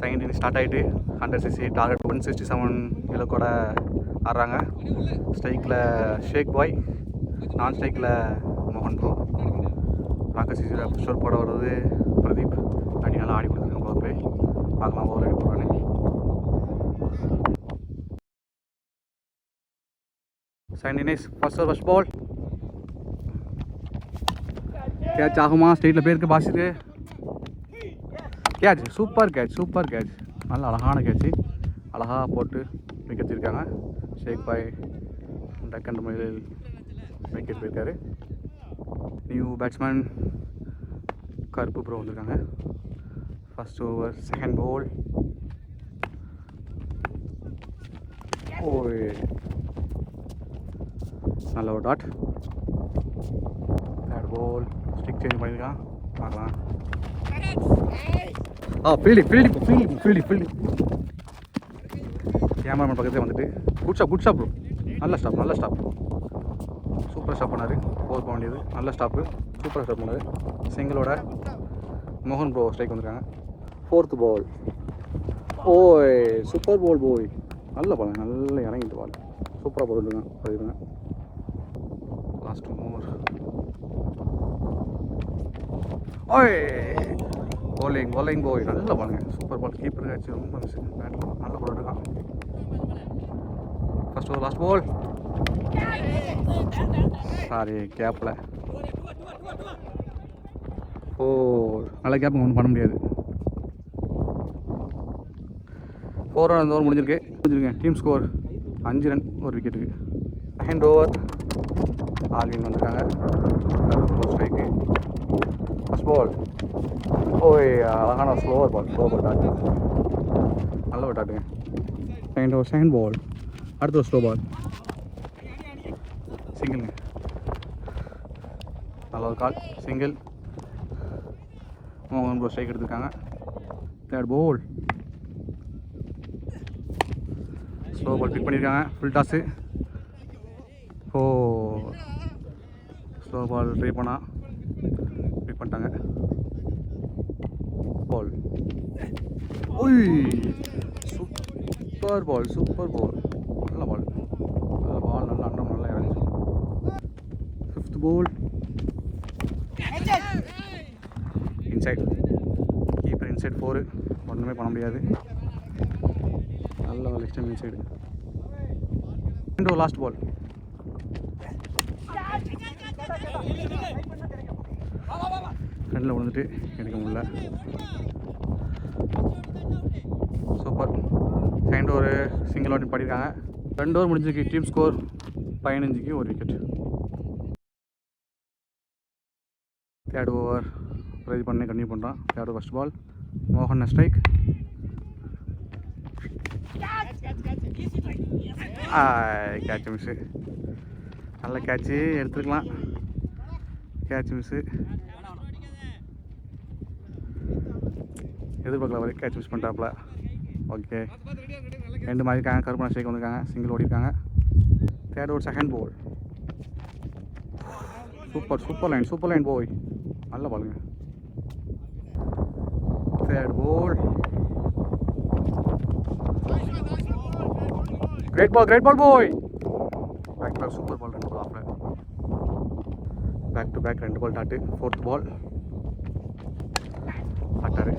Second inning start ஆகிட்டு 100cc target 167 kilo கூட ஆடுறாங்க. ஸ்ட்ரைக்கில் ஷேக் பாய், நான் ஸ்ட்ரைக்கில் மோகன் ப்ரோ. 100cc புஷ்வர் போட வருது பிரதீப். அடி நல்லா ஆடி கொடுத்துருக்காங்க போல போய் பார்க்கலாம் ஓவர் அடி போடுறானே. Second innings first ball catch ஆகுமா? ஸ்ட்ரெயிட்டில் போயிருக்கு பாசிட்டு. Catch, super catch. நல்ல அழகான கேட்ச்சு, அழகாக போட்டு விக்கெட் இருக்காங்க. ஷேக் பாய் டக்கன் மயிலில் விக்கெட் போயிருக்காரு. நியூ பேட்ஸ்மேன் கருப்பு ப்ரோ வந்திருக்காங்க. First over second ball. ஓ நல்ல ஒரு dot. Third ball stick change பண்ணியிருக்கான், பார்க்கலாம். ஃபீல்டிங் கேமராமேன் பக்கத்தில் வந்துட்டு குட் ஸ்டாப் ப்ரோ. நல்ல ஸ்டாப் சூப்பர் ஸ்டாப் பண்ணார். 4 போக வேண்டியது, நல்ல ஸ்டாப்பு, சூப்பராக ஸ்டாப் பண்ணார். சிங்கிளோட மோகன் ப்ரோ ஸ்ட்ரைக் வந்திருக்காங்க. Fourth ball. ஓய் சூப்பர் பால் போய், நல்ல பால், நல்ல இறங்கிட்டு பால், சூப்பராக போட்டுருங்க. Last over. ஓய் bowling போய், நல்ல பாலுங்க, சூப்பர் பால். கீப்பர் ஆச்சு, ரொம்ப மிஸ். பேட்டில் நல்ல பால் இருக்கான். First over last ball. Sorry கேப்பில். நல்ல கேப் ஒன்றும் பண்ண முடியாது. 4 ரன் அந்த ஓவர் முடிஞ்சிருக்கேன். டீம் ஸ்கோர் 5 ரன், ஒரு விக்கெட்டுக்கு. செகண்ட் ஓவர் ஆல்வின் வந்திருக்காங்க. ஸ்ட்ரைக்கு. First ball. ஓய் அழகான ஸ்லோவர் பால் டாட்டு, நல்ல ஒரு டாட்டுங்க. Second ball. அடுத்த ஒரு ஸ்லோ பால், சிங்கிள்ங்க. நல்ல ஒரு கால், சிங்கிள். மோகன் ப்ரோ ஸ்ட்ரைக் எடுத்துருக்காங்க. Third ball slow ball pick பண்ணியிருக்காங்க. Full toss. Slow ball try பண்ணால் பிக் பண்ணிட்டாங்க. பால். ஓய் சூப்பர் பால், நல்ல பால், நல்லா அண்டம், நல்லா இறங்குச்சு. Fifth ball inside. Keeper inside 4, ஒன்றுமே பண்ண முடியாது. நல்ல ஒரு எக்ஸ்ட்ரீம் இன்சைடு. Last ball. ஃப்ரெண்டில் விழுந்துட்டு எடுக்க முடியல. Super. Second over single over பண்ணியிருக்காங்க. 2 ஓவர் முடிஞ்சிருக்கு. டீம் ஸ்கோர் 15க்கு ஒரு விக்கெட். தேர்ட் ஓவர் பிரதி பண்ணி கண்டினியூ பண்ணுறான். Third over first ball. மோகன் ஸ்ட்ரைக். Catch miss. நல்ல கேட்சு, எடுத்துருக்கலாம். கேட்ச் மிஸ்ஸு, எதிர்பார்க்கல வரை கேட்ச் மிஸ் பண்ணிட்டாப்புல. ஓகே, 2 மாதிரி இருக்காங்க. கருப்பண ஸ்ட்ரைக் வந்திருக்காங்க. சிங்கிள் ஓடிருக்காங்க. Third over second ball. Super line போய், நல்ல பாலுங்க. Third ball. கிரேட் பால் போய். Back to super ball, 2 ball ஆஃப்ல. Back to back 2 ball dot. Fourth ball ஆட்டாரு.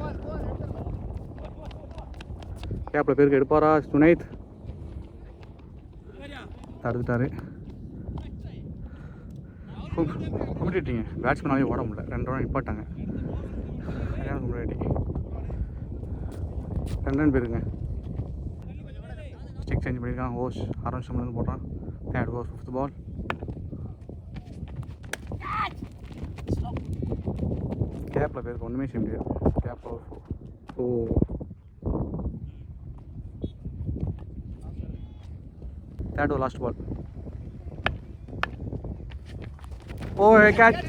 கேப்பில் பேருக்கு எடுப்பாரா சுனைத்? தடுத்துட்டாரு. கும்பிட்டுட்டீங்க. பேட்ஸ்மேனாலே ஓட முடியல. 2 ரன் நிப்பாட்டாங்க. முன்னாடி 2 ரன் போயிருங்க. ஸ்டிக் சேஞ்ச் பண்ணியிருக்கான். ஓஷ் ஆரஞ்சு சம்பளம் போடுறான். Third over fifth ball. கேப்பில் பேருக்கு ஒன்றுமே செய்ய முடியாது. Gap over. Third over last ball. Catch.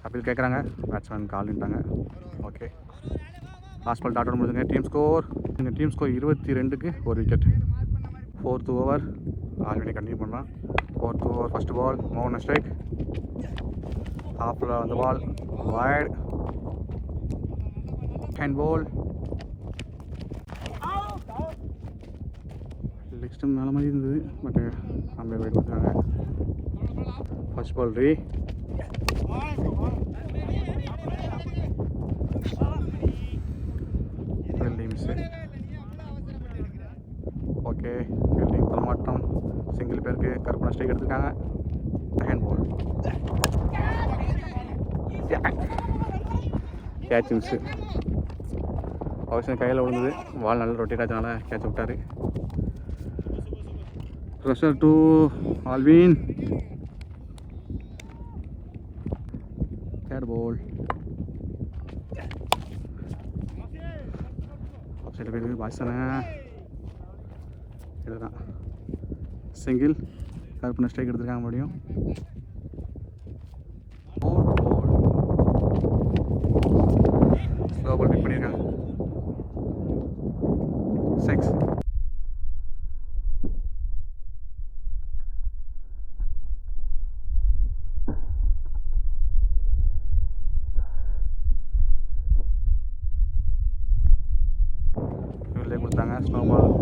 Appeal கேட்குறாங்க. பேட்ஸ்மேன் கால்ட்டாங்க. ஓகே, லாஸ்ட் பால் டாட் முடிஞ்சுங்க. டீம் ஸ்கோர் 22க்கு ஒரு wicket. Fourth over already continue பண்ணலாம். Fourth over first ball. மோகன் ஸ்ட்ரைக். ஆஃபில் வந்த ball wide. Hand ball. Leg stump மேலே மாதிரி இருந்தது, பட் அம்பையர் வெயிட் கொடுத்துருக்காங்க. ஃபர்ஸ்ட் பால் ரீ. ஓகே, ஃபீல்டிங் பலமாட்டம். சிங்கிள் பேருக்கு கருப்பண ஸ்ட்ரைக் எடுத்துருக்காங்க. Second ball catch miss. அவசியம் கையில் விழுந்தது, வால் நல்லா ரொட்டேட் ஆச்சனால கேட்ச் விட்டார். Pressure to Alvin. Third ball சில பேருக்கு பாய்சனை இதுதான் சிங்கிள் கருப்பு ஸ்ட்ரைக் எடுத்துருக்காங்க. முடியும் ஸ்லோ பால் பிக் பண்ணியிருக்காங்க. 6. இவங்களே கொடுத்தாங்க. ஸ்லோ பால்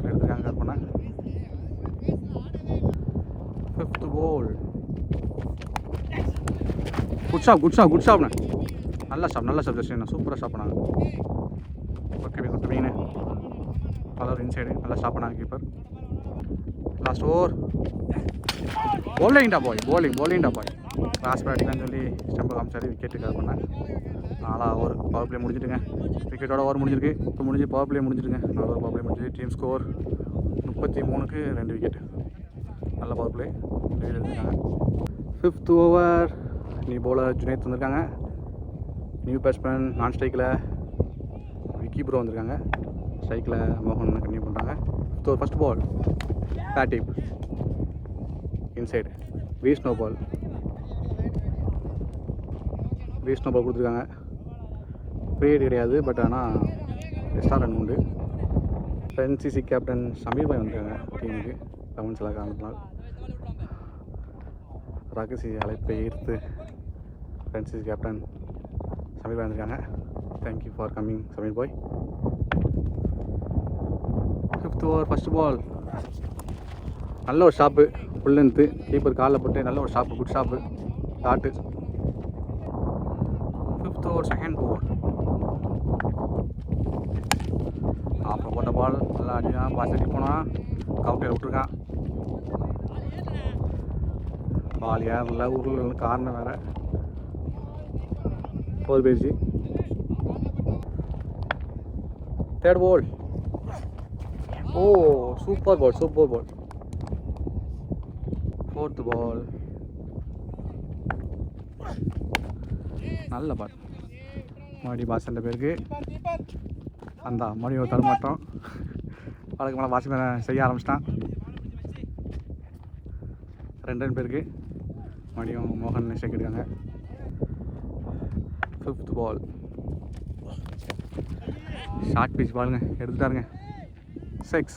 எடுத்துருக்காங்க கருப்பனை. 5th பால். குட் ஷாப்ண்ணே. நல்ல ஷாப் ஜஸ்டின் சூப்பராக ஷாப் பண்ணாங்க. குட் மீன் பலர் இன்சைடு நல்லா ஷாப் பண்ணாங்க கீப்பர். Last over. போலிங்டா பாய் கிராஸ் பேட்டிங்னு சொல்லி ஸ்டம்பை காமிச்சாரு. விக்கெட்டு கவர் பண்ணேன். 4 ஓவர் பவர் பிளே முடிஞ்சிட்டுங்க. விக்கெட்டோட ஓவர் முடிஞ்சிருக்கு. இப்போ பவர் பிளே முடிஞ்சிட்டுங்க. 4 ஓவர் பவர் பிளே முடிஞ்சிருக்கு. டீம் ஸ்கோர் 33க்கு 2 விக்கெட். நல்ல பவர் பிளே எடுத்துருக்காங்க. 5th over new bowler Junaid வந்திருக்காங்க. நியூ பேட்ஸ்மேன் நான் ஸ்ட்ரைக்கில் விக்கி ப்ரோ வந்திருக்காங்க. ஸ்ட்ரைக்கில் மோகன் கன்டினியூ பண்ணுறாங்க. ஃபர்ஸ்ட் பால் பேட்டிப் இன்சைடு வீஸ் நோ பால் கொடுத்துருக்காங்க. பீரியட் கிடையாது, பட் ஆனால் எக்ஸ்ட்ரா ரன் உண்டு. NCC கேப்டன் சமீர் பாய் வந்திருக்காங்க டீமுக்கு 11 காரணத்தினால். ரகசிய அழைப்பை ஈர்த்து NCC கேப்டன் சமீர் பாய் வந்திருக்காங்க. Thank you for coming Sameer bhai. 5th over first ball. நல்ல ஒரு ஷாப்பு, ஃபுல் லென்த்து, கீப்பர் காலில் போட்டு நல்ல ஒரு shop, good shop shot. 5th over second over. அப்புறம் போட்ட பால் நல்லா அடிதான். பாஸ் அடி போனால் கவுண்டர் விட்டுருக்கான். பால் ஏறல, ஊரில் காரணம் வேறு. 4 பேஜி. Third ball. Super ball. 4th ball. நல்ல பால். மறுபடியும் பாஸ் பேருக்கு அந்த மறுபடியும் தடுமாட்டம். அதுக்கு மேலே பாஸ் மேலே செய்ய ஆரம்பிச்சிட்டான். 2 ரன் பேருக்கு மறுபடியும் மோகன் ஸ்ட்ரைக் எடுக்காங்க. 5th ball. ஷார்ட் பீச் பாலுங்க, எடுத்துட்டாருங்க. 6.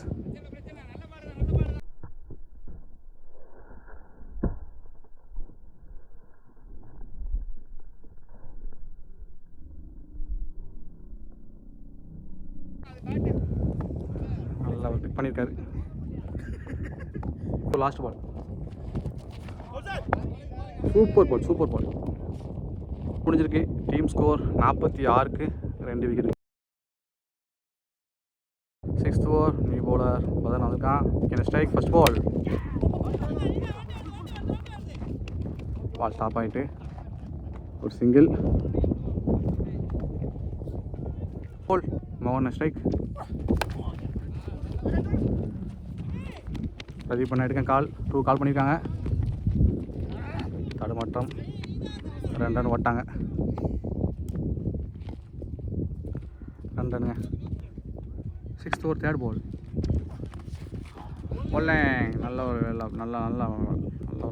நல்லா பிக் பண்ணியிருக்காரு. இப்போ லாஸ்ட் பால். சூப்பர் பால் முடிஞ்சிருக்கு. டீம் ஸ்கோர் 46க்கு 2 wicket. 6th over new bowler Pathan வந்திருக்கான். கேன் ஸ்ட்ரைக் ஃபர்ஸ்ட் பால். ஸ்டாப் ஆகிட்டு ஒரு சிங்கிள் பால். மோகன் ஸ்ட்ரைக். பிரதீப் பண்ண எடுக்க கால் 2 கால் பண்ணியிருக்காங்க. தடுமாட்டம். 2 ரன் ஓட்டாங்க. 2 ரன்னுங்க. 6th over third ball. நல்ல ஒரு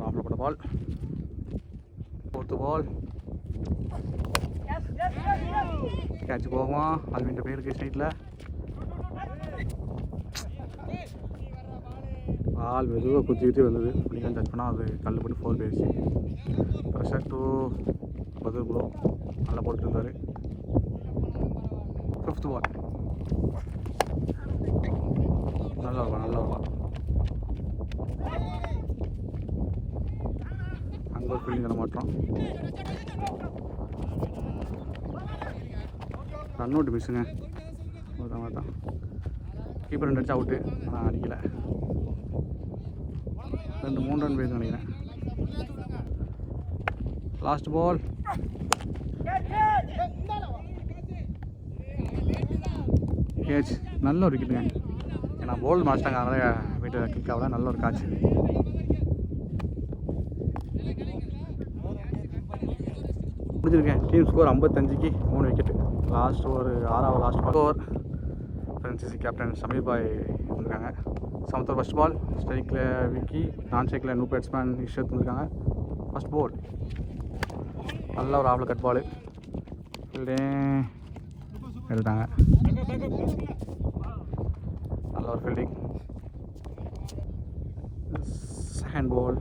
ஆஃப்ல போட்ட பால். 4th பால். கேட்ச் போகுமா ஆல்வின் பேருக்கு ஸ்ட்ரைட்டில். பால் மெதுவாக குத்தி வந்தது. அப்படிலாம் டச் பண்ணால் அது கல் போட்டு 4 போயிடுச்சு. ப்ரெஷர் டு பதில் ப்ரோ நல்லா போட்டுருந்தார். ஃபிஃப்த் பால். நல்லா இருக்கும். அங்கே ஒரு ஃபீல்டிங் தர மாட்டோம். ரன் அவுட் மிஸ்ஸுங்க. மாட்டான் கீப்பர் 2 அடிச்சு அவுட்டு. ஆனால் அடிக்கலை. 2-3 ரன் போயிருந்து நினைக்கிறேன். Last ball. கேட்ச். நல்ல ஒரு விக்கெட்டுங்க. ஏன்னா போல்டு மாஸ்டாங்க, அதனால் வீட்டு கிக் ஆகல. நல்ல ஒரு காட்ச். முடிஞ்சிருக்கேன். டீம் ஸ்கோர் 55க்கு 3 விக்கெட்டு. லாஸ்ட் ஒரு 6வது லாஸ்ட் பால். ஃப்ரெண்ட்ஸி கேப்டன் சமீர் பாய் வந்திருக்காங்க. 7th ஓவர் ஃபஸ்ட் பால். ஸ்ட்ரைக்கில் விக்கி, நான் ஸ்ட்ரைக்கில் நியூ பேட்ஸ்மேன் இஷத் வந்திருக்காங்க. ஃபஸ்ட் பால் நல்ல ஒரு ஆஃபில் கட் பால். ஃபீல்டிங் எடுத்தாங்க. நல்ல ஒரு ஃபீல்டிங். Second ball.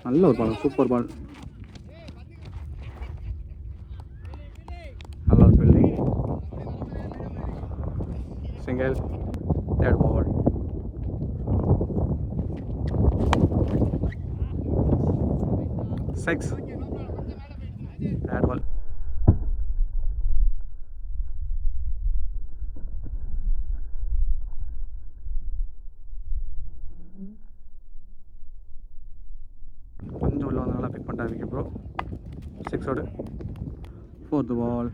நல்ல ஒரு பால், சூப்பர் பால். நல்ல ஒரு fielding. Single. Third ball. Six. Third ball. கொஞ்சம் உள்ள வந்து நல்லா பிக் பண்ணிட்டாரு ப்ரோ. 6 ஓடு. ஃபோர்த் பால்.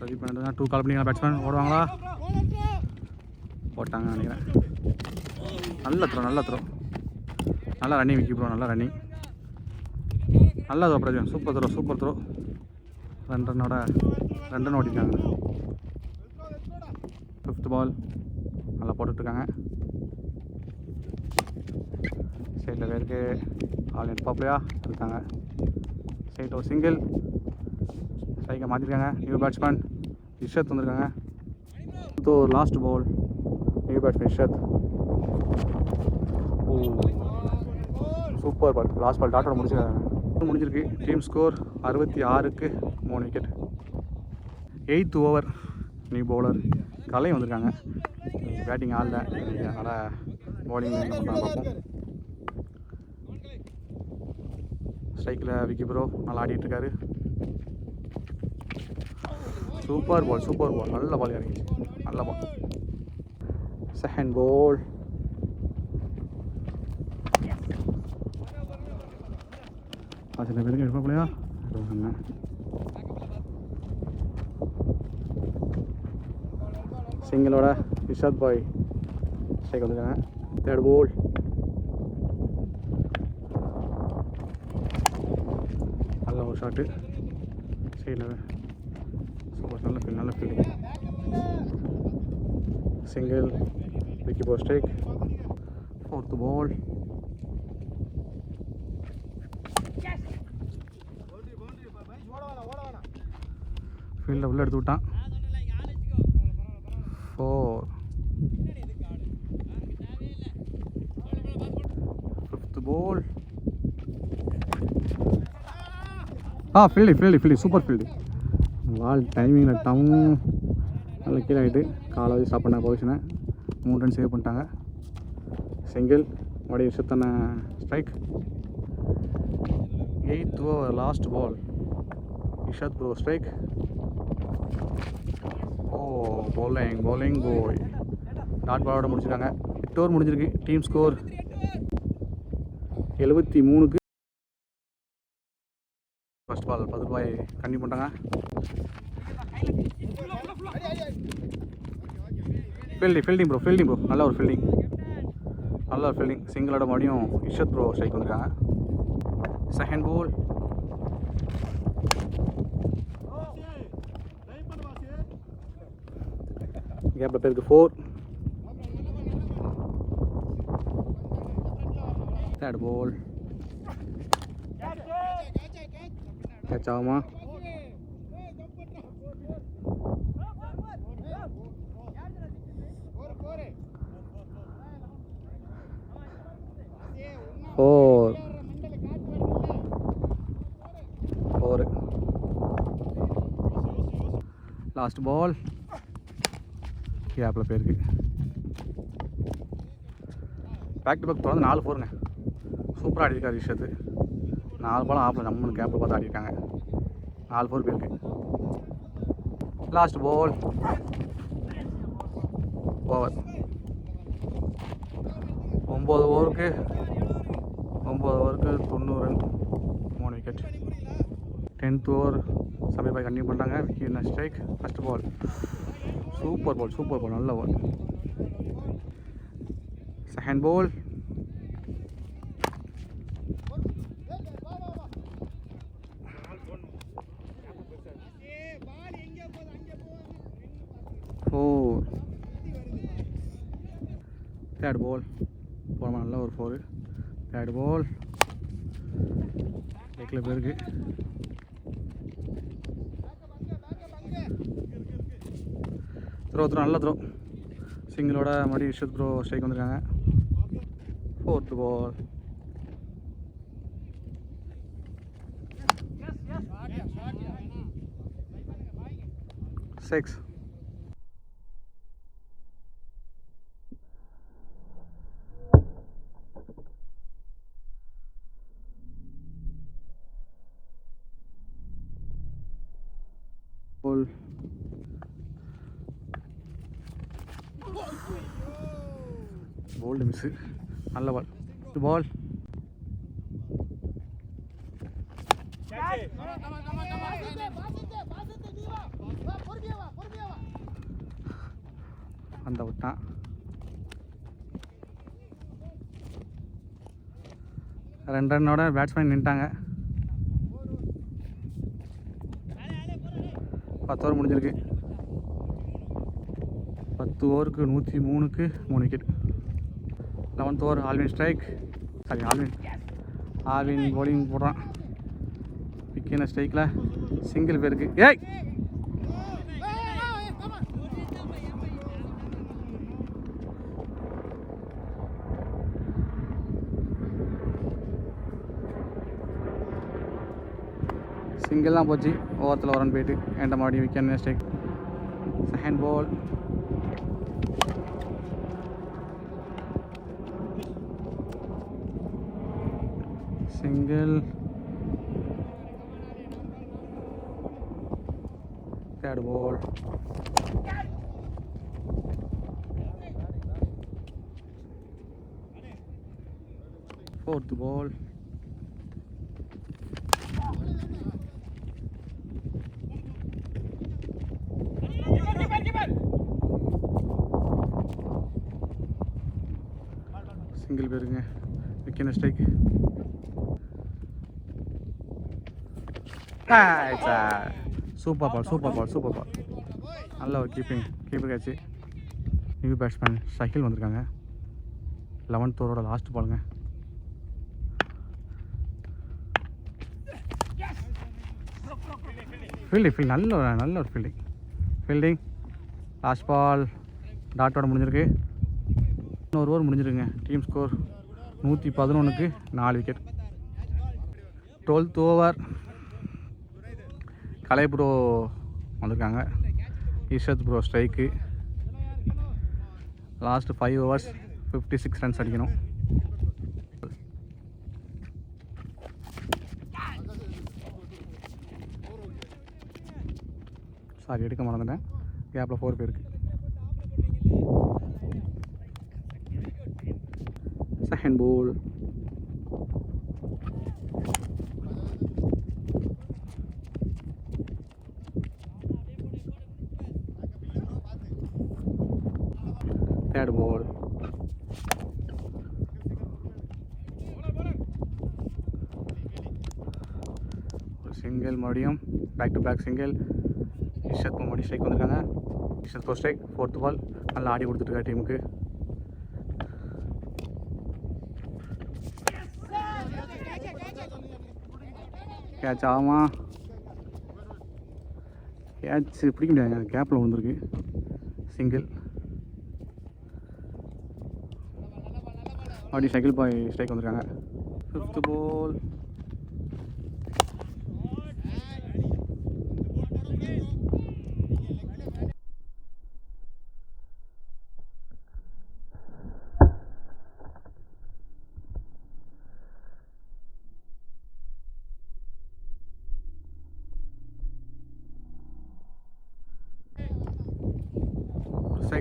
ரெடி பண்ணுறதுனா 2 கால் பண்ணிக்கலாம். பேட்ஸ்மேன் ஓடுவாங்களா? போட்டாங்க நினைக்கிறேன். நல்ல த்ரோ. நல்லா ரன்னிங் விக்கி ப்ரோ. நல்லா ரன்னிங். நல்லா throw Prajan. Super throw. 2 run ஓடிட்டாங்க. 5th பால். நல்லா போட்டுட்ருக்காங்க. சைடில் பேருக்கு ஆல் நெட் பாப்லையா இருக்காங்க. சைட் ஒரு சிங்கிள். ஸ்ட்ரைக்கை மாற்றிருக்காங்க. நியூ பேட்ஸ்மேன் இஷத் வந்திருக்காங்க. Last ball. New batsman Ishat. Super ball. Last ball டாட்டோட முடிஞ்சிருக்கு. டீம் ஸ்கோர் 66க்கு 3 wicket. 8th over. New bowler Kalai வந்திருக்காங்க. பேட்டிங் ஆடல, அதனால் பவுலிங் பார்ப்போம். ஸ்ட்ரைக்கில் விக்கி ப்ரோ நல்லா ஆடிட்டுருக்காரு. Super ball. நல்ல பால் இறங்கிச்சு. நல்ல பால். Second ball. சில பேருக்கு எடுப்பாப்பிலையா? சிங்கிளோட இஷாத் பாய் ஸ்ட்ரைக் வந்துருக்காங்க. Third ball. நல்ல ஒரு ஷாட்டு. சைடில் சூப்பர். நல்ல fielding. Single. Vicky ball strike. 4th ball. ஃபீல்டில் உள்ள எடுத்து விட்டான். 4. 5th ball. Fielding super fielding. Ball டைமிங்கில் நல்ல கீழே ஆகிட்டு காலை வச்சு ஸ்டாப் பண்ண பொசிஷனை 3 ரன் சேவ் பண்ணிட்டாங்க. சிங்கிள். மறுபடியும் இஷத்தான strike. 8th over last ball. Ishat bro strike. bowling போய் டாட் பாலோட முடிச்சிருக்காங்க. 8 ஓவர் முடிஞ்சிருக்கு. டீம் ஸ்கோர் 73க்கு. ஃபர்ஸ்ட் பால் 10 ரூபாய் கண்டிப்பாக பண்ணிட்டாங்க. Fielding bro. நல்ல ஒரு ஃபீல்டிங். சிங்கிளோட மறுபடியும் இஷத் ப்ரோ ஸ்ட்ரைக் வந்திருக்காங்க. Second ball. கேப்பில் பேருக்கு 4. தேர்ட் பால். கேட்ச் ஆகுமா? லாஸ்ட் பால் கேப்பில் போயிருக்கு. பேக் டு பேக் தொடர்ந்து 4 4ங்க. சூப்பராக ஆடிருக்காரு ரிஷத். 4 பாலும் ஆப்பில் நம்ம கேப்பில் பார்த்து ஆடிருக்காங்க. 4 4 போயிருக்கு. Last ball over. 9 ஓவருக்கு 90 run, 3 wicket. 10th over Samibhai continue பண்ணுறாங்க. Wicket strike. First ball super ball, நல்ல பால். செகண்ட் பால் தேர்ட் பால் போனோமா, நல்ல ஒரு 4. தேர்ட் பால் லெக்கில் போயிருக்கு. த்ரோ நல்ல த்ரோ. சிங்கிளோட மறுபடியும் ரிஷத் ப்ரோ ஸ்ட்ரைக் வந்திருக்காங்க. 4th பால் 6. Bolt miss. நல்ல பால். பால் அந்த விட்டான். ரெண்டு ரன்னோட பேட்ஸ்மேன் நின்ட்டாங்க. 10 ஓவர் முடிஞ்சிருக்கு. 10 ஓவருக்கு 103க்கு 3 wicket. 11th over Alvin strike. Alvin bowling போடுறான். விக்கெட் ஸ்ட்ரைக்கில் சிங்கிள் பேருக்கு. ஏய் சிங்கிள் தான் போச்சு. ஓவரத்தில் ஒரு ரன் போயிட்டு என்கிட்ட மறுபடியும் wicket strike. Second ball single. Third ball fourth ball. Single பேருங்க. Wicket strike. Super ball. நல்ல ஒரு keeper catch. New batsman Shakil வந்திருக்காங்க. 11th ஓவரோட லாஸ்ட் பாலுங்க. ஃபீல்டிங் நல்ல ஒரு ஃபீல்டிங். லாஸ்ட் பால் டாட்டோட முடிஞ்சிருக்கு. இன்னொரு ஓவர் முடிஞ்சிருக்குங்க. டீம் ஸ்கோர் 111க்கு 4 wicket. 12th over Kalai bro வந்திருக்காங்க. இஷத் ப்ரோ ஸ்ட்ரைக்கு. லாஸ்ட் 5 ஓவர்ஸ் 56 ரன்ஸ் அடிக்கணும். சாரி, எடுக்க மறந்துட்டேன். கேப்பில் 4 பேருக்கு. செகண்ட் பால் தேர்ட் பால் ஒரு சிங்கிள். மறுபடியும் பேக் டு பேக் சிங்கிள். இஷத் மறுபடியும் ஸ்ட்ரைக் வந்திருக்காங்க. இஷத் ஃபோர் ஸ்ட்ரைக். 4th பால் நல்லா ஆடி கொடுத்துருக்காரு டீமுக்கு. கேட்ச் ஆகுமா? கேட்ச் பிடிக்க முடியாது, கேப்பில் வந்துருக்கு. சிங்கிள். அப்படி சைக்கிள் பாய் ஸ்ட்ரைக் வந்திருக்காங்க. 5th பால்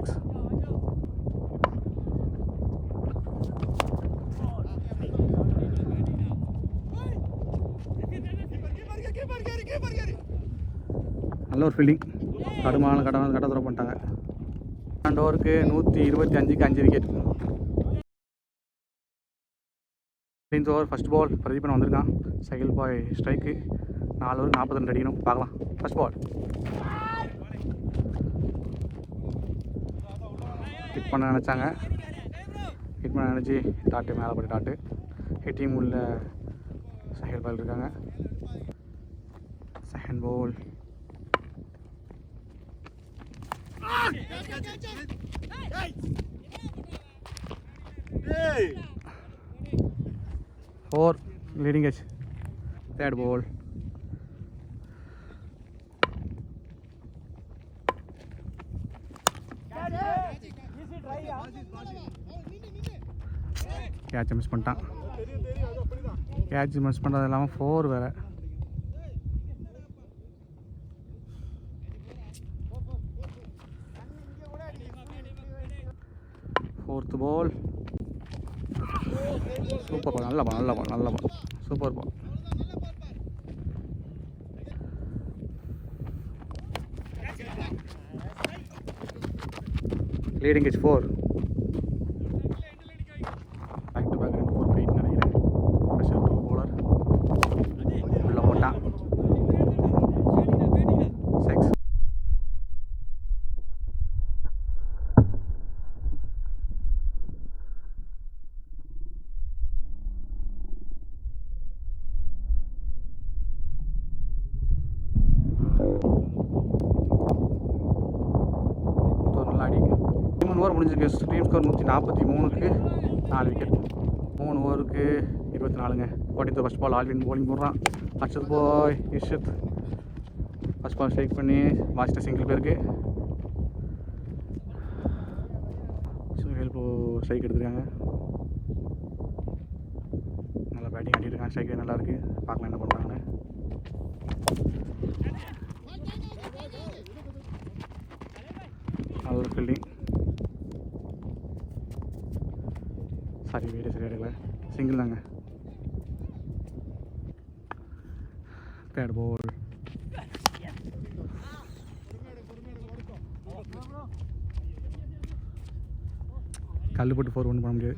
6. நல்ல ஒரு ஃபீல்டிங். கடுமையான கட்ட த்ரோ பண்ணிட்டாங்க. 2 ஓவருக்கு 125க்கு 5 wicket. 15th over first ball Pratheeban வந்திருக்கான். சைக்கிள் பாய் ஸ்ட்ரைக்கு. 4 ஓவர் 42 அடிக்கணும். பார்க்கலாம். ஃபர்ஸ்ட் பால் ஹிட் பண்ண நினச்சாங்க. ஹிட் பண்ண நினச்சி டாட்டு மேலே போட்டு டாட்டு. ஹிட்டிங் உள்ள சைக்கிள் பால் இருக்காங்க. Second ball 4 leading edge. Third ball catch miss பண்ணிட்டான். catch miss பண்ணுறது இல்லாமல் 4 வேறு. Fourth ball super ball. நல்ல ball super ball. Leading edge 4. Back to back 4 ஃபைட் நினைக்கிறேன். ஸ்பெஷல் 2 bowler உள்ள போட்டான். 6. ஓவர் முடிஞ்சிருக்கு. Team score 143க்கு 4 wicket. 3 ஓவருக்கு 24ங்க. 14th first ball Alvin bowling போடுறான். Akshat bhai Ishat first ball strike பண்ணி மாஸ்டர் சிங்கிள் பேருக்கு ஸ்ட்ரைக் எடுத்துருக்காங்க. நல்லா பேட்டிங் ஆடிட்டுருக்காங்க. ஸ்ட்ரைக் நல்லா இருக்குது. பார்க்கலாம் என்ன பண்ணுறாங்கன்னு. நல்ல ஒரு ஃபீல்டிங். சாரி வீடு சரி எடுக்கல. சிங்கிள் தாங்க. தேர்ட் பால் கல் போட்டு 4 ஒன்றும் பண்ண முடியாது.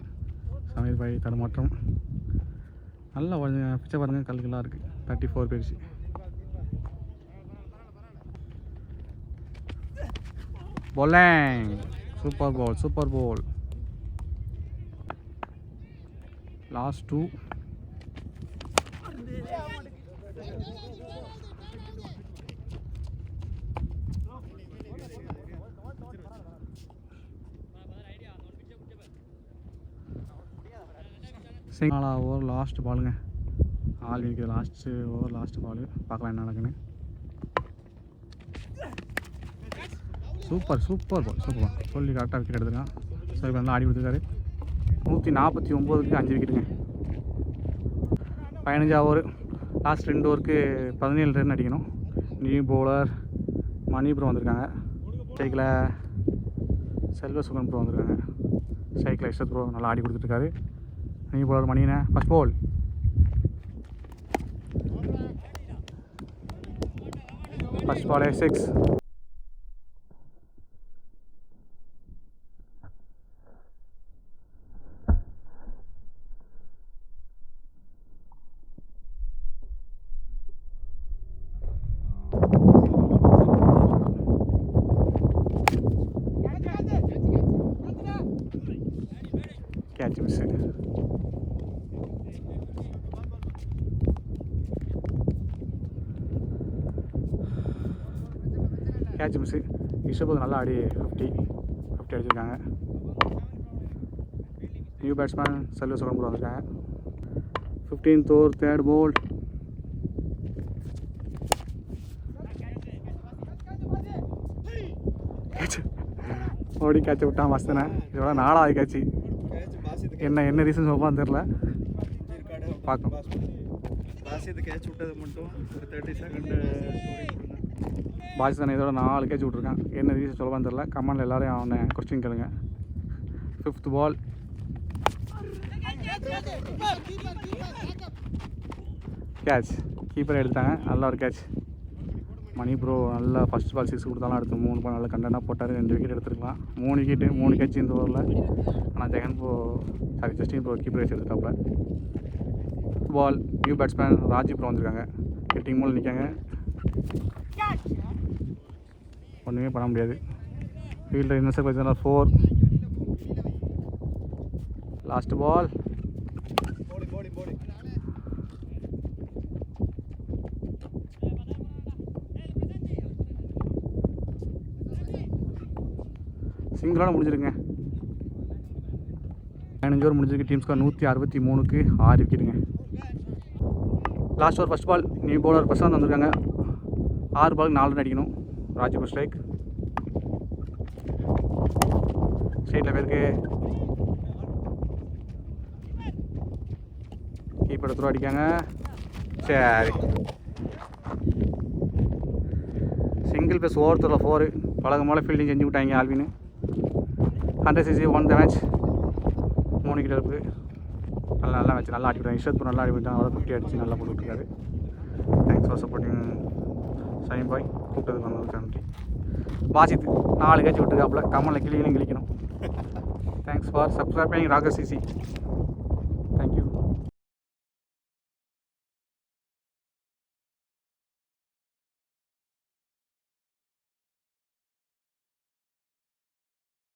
சமையல் பாய் தடுமாற்றம். நல்லா பிச்சை பாருங்க. கல்லுக்கெல்லாம் இருக்குது. 34 போயிடுச்சு. bowling super ball. last 2. Over last பாலுங்க. ஆல்வினுக்கு லாஸ்ட் பால். பார்க்கலாம் என்ன நடக்குன்னு. சூப்பர் பால் சொல்லி கரெக்டாக விக்கெட் எடுத்துருக்கான். ஸோ இப்போ நல்லா ஆடி கொடுத்துருக்காரு. 149க்கு 5 விக்கெட்டுங்க. 15 ஓவர் லாஸ்ட் 2 ஓவருக்கு 17 ரன் அடிக்கணும். நியூ பவுலர் மணி ப்ரோ வந்திருக்காங்க. ஸ்ட்ரைக்கில் செல்வ சுகன் ப்ரோ வந்திருக்காங்க. ஸ்ட்ரைக்கில் இஷ்டத் ப்ரோ நல்லா ஆடி கொடுத்துருக்காரு. நியூ பவுலர் மணினே ஃபர்ஸ்ட் பால் ஃபர்ஸ்ட் பாலே 6. catch miss. Catch miss. Rishabh நல்லா ஆடி 50 அடிச்சிருக்காங்க. நியூ பேட்ஸ்மேன் செல்வ சுகன் ப்ரோ வந்திருக்காங்க. 15th ஓவர் தேர்ட் பால் ஓடி கேட்ச விட்டான். மஸ்தனை இதோட 4வது கேட்சி. என்ன ரீசன் சொல்லுவான்னு தெரில. பார்க்கலாம். கேட்ச் விட்டது மட்டும் ஒரு 30 செகண்ட் பாய்ஸ் தானே இதோட 4 கேட்ச் விட்ருக்கான். என்ன ரீசன் சொல்லவான்னு தெரில. கமெண்டில் எல்லோரும் அவனை கொஸ்டின் கேளுங்க. 5th பால். கேட்ச் கீப்பரை எடுத்தாங்க. நல்ல ஒரு கேட்ச். மணி ப்ரோ நல்லா ஃபஸ்ட் பால் 6 கொடுத்தாலும் அடுத்து 3 பால் நல்லா கண்டென்ட்டாக போட்டார். 2 விக்கெட் எடுத்துருக்கலாம். 3 விக்கெட்டு 3 கேட்ச் இந்த ஓவரில். ஆனால் ஜஸ்டின் ப்ரோ கீப்பர் வச்சு எடுத்துட்டாப்புல. Ball new batsman Raji bro வந்திருக்காங்க. ஹிட்டிங் மூலம் நிற்காங்க. ஒன்றுமே பண்ண முடியாது. ஃபீல்டர் இன்னசர் பைசனா 4. Last ball. சிங்கிளோட முடிஞ்சிருங்க. 15 ஓவர் முடிஞ்சிருக்கு. டீம் ஸ்கோர் 163க்கு 6 விக்கெட்டுங்க. Last over first ball new bowler Prashanth வந்திருக்காங்க. 6 பாலுக்கு 4 ரன் அடிக்கணும். ராஜ்பூர் ஸ்ட்ரைக். ஸ்ட்ரைட்டில் பேருக்கு கீப்பர் த்ரோ அடிக்காங்க. சரி, சிங்கிள் ப்ளஸ் ஓவர் த்ரோவில் 4. பழகமால ஃபீல்டிங் செஞ்சு விட்டாங்க Alvin. 100cc won the match. 3 wicket இருக்கு. நல்லா மேட்ச் நல்லா ஆடிவிட்டாங்க. இஷத் நல்லா ஆடிவிட்டாங்க. அவரை 50 அடிச்சு நல்லா போட்டுருக்காரு. தேங்க்ஸ் ஃபார் சப்போர்ட்டிங் சைன் பாய். கூப்பிட்டதுக்கு வந்ததுக்கு நன்றி. வாசித்து 4 கேட்ச் விட்டுருக்காப்புல. கமலில் கிளியும் கிளிக்கணும். Thanks for subscribing Rocker CC. Thank you.